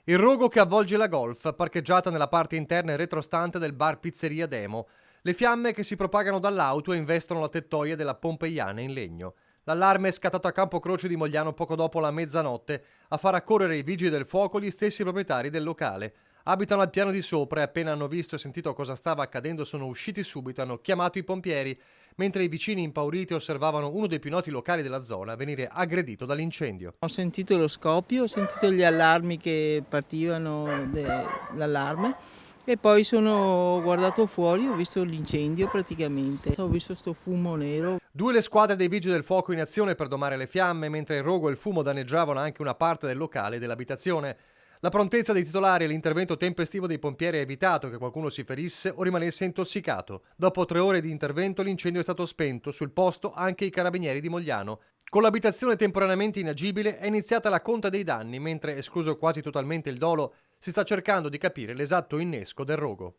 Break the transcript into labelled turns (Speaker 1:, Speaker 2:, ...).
Speaker 1: Il rogo che avvolge la Golf, parcheggiata nella parte interna e retrostante del bar Pizzeria Demo. Le fiamme che si propagano dall'auto e investono la tettoia della Pompeiana in legno. L'allarme è scattato a Campocroce di Mogliano poco dopo la mezzanotte, a far accorrere i vigili del fuoco gli stessi proprietari del locale. Abitano al piano di sopra e appena hanno visto e sentito cosa stava accadendo sono usciti subito e hanno chiamato i pompieri, mentre i vicini impauriti osservavano uno dei più noti locali della zona venire aggredito dall'incendio.
Speaker 2: Ho sentito lo scoppio, ho sentito gli allarmi che partivano, l'allarme, e poi sono guardato fuori, ho visto l'incendio praticamente, ho visto sto fumo nero.
Speaker 1: Due le squadre dei vigili del fuoco in azione per domare le fiamme, mentre il rogo e il fumo danneggiavano anche una parte del locale e dell'abitazione. La prontezza dei titolari e l'intervento tempestivo dei pompieri ha evitato che qualcuno si ferisse o rimanesse intossicato. Dopo 3 ore di intervento l'incendio è stato spento, sul posto anche i carabinieri di Mogliano. Con l'abitazione temporaneamente inagibile è iniziata la conta dei danni, mentre, escluso quasi totalmente il dolo, si sta cercando di capire l'esatto innesco del rogo.